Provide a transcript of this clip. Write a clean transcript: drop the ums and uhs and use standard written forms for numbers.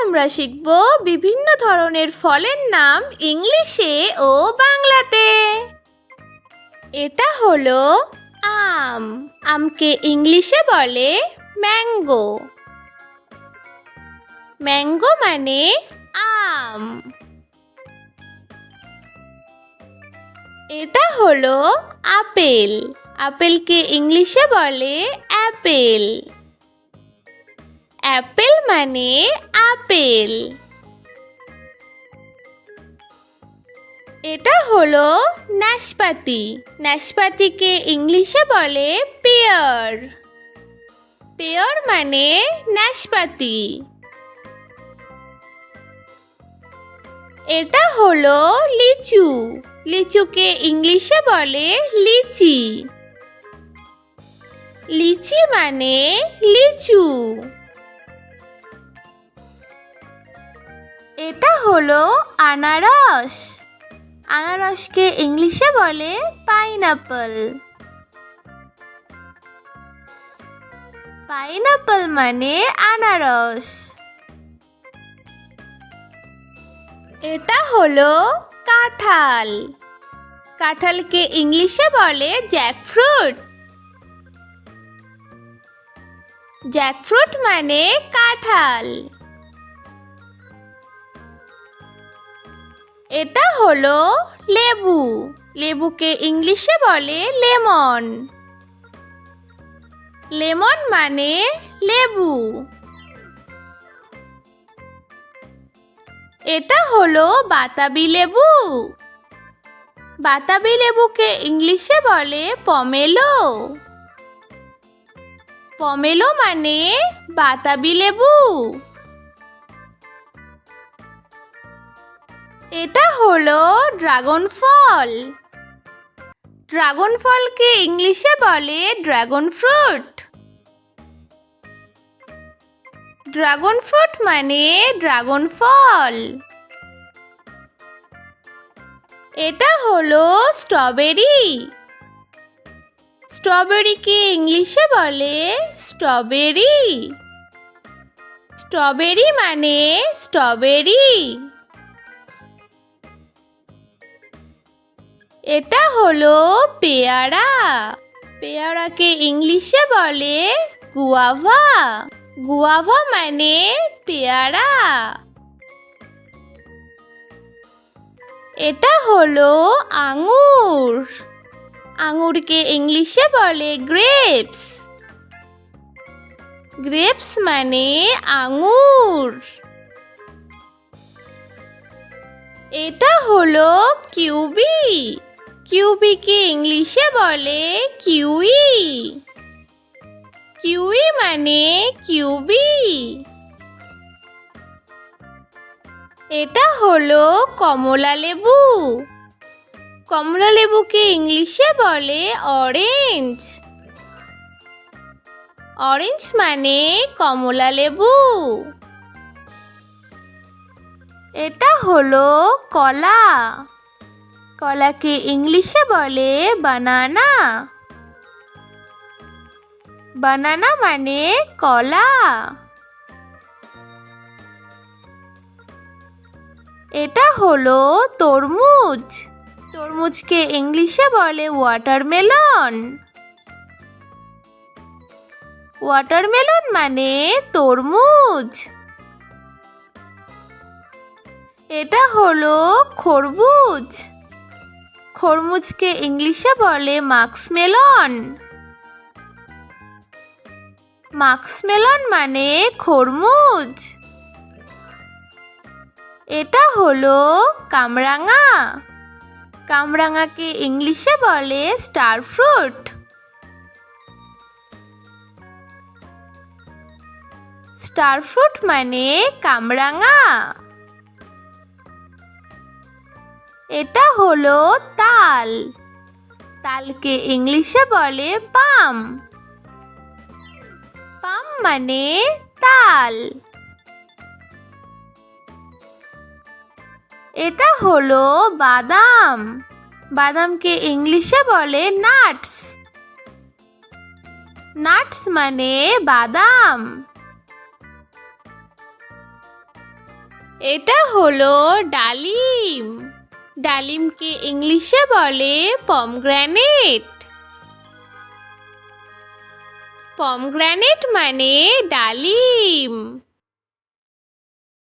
আমরা শিখব বিভিন্ন ধরনের ফলের নাম ইংলিশে ও বাংলাতে। এটা হলো আম। আমকে ইংলিশে বলে ম্যাঙ্গো। ম্যাঙ্গো মানে আম। এটা হলো আপেল। আপেলকে ইংলিশে বলে অ্যাপেল। অ্যাপেল মানে আপেল। এটা হলো নাশপাতি। নাশপাতিকে ইংলিশে বলে পেয়ার। পেয়ার মানে নাশপাতি। এটা হলো লিচু। লিচুকে ইংলিশে বলে লিচি। লিচি মানে লিচু। এটা হলো আনারস। আনারসকে ইংলিশে বলে পাইনাপল। পাইনাপল মানে আনারস। এটা হলো কাঁঠাল। কাঁঠালকে ইংলিশে বলে জ্যাকফ্রুট। জ্যাকফ্রুট মানে কাঁঠাল। এটা হলো লেবু। লেবুকে ইংলিশে বলে লেমন। লেমন মানে লেবু। এটা হলো বাতাবি লেবু। বাতাবি লেবুকে ইংলিশে বলে পমেলো। পমেলো মানে বাতাবি লেবু। এটা হলো ড্রাগন ফল। ড্রাগন ফলকে ইংলিশে বলে ড্রাগন ফ্রুট। ড্রাগন ফ্রুট মানে ড্রাগন ফল। এটা হলো স্ট্রবেরি। স্ট্রবেরিকে ইংলিশে বলে স্ট্রবেরি। স্ট্রবেরি মানে স্ট্রবেরি। এটা হলো পেয়ারা। পেয়ারাকে ইংলিশে বলে গুয়াভা। গুয়াভা মানে পেয়ারা। এটা হলো আঙুর। আঙুরকে ইংলিশে বলে গ্রেপস। গ্রেপস মানে আঙুর। এটা হলো কিউবি। কিউবিকে ইংলিশে বলে কিউই। কিউই মানে কিউবি। এটা হলো কমলা লেবু। কমলা লেবুকে ইংলিশে বলে অরেঞ্জ। অরেঞ্জ মানে কমলা লেবু। এটা হলো কলা। কলাকে ইংলিশে বলে বানানা। বানানা মানে কলা। এটা হলো তরমুজ। তরমুজকে ইংলিশে বলে ওয়াটারমেলন। ওয়াটারমেলন মানে তরমুজ। এটা হলো খরবুজ। খরমুজকে ইংলিশে বলে মাস্কমেলন। মাস্কমেলন মানে খরমুজ। এটা হলো কামরাঙা। কামরাঙাকে ইংলিশে বলে স্টার ফ্রুট। স্টার ফ্রুট মানে কামরাঙা। এটা হলো তাল। তালকে ইংলিশে বলে পাম। পাম মানে তাল। এটা হলো বাদাম। বাদামকে ইংলিশে বলে নাটস। নাটস মানে বাদাম। এটা হলো ডালিম। ডালিমকে ইংলিশে বলে পমগ্রানেট। পমগ্রানেট মানে ডালিম।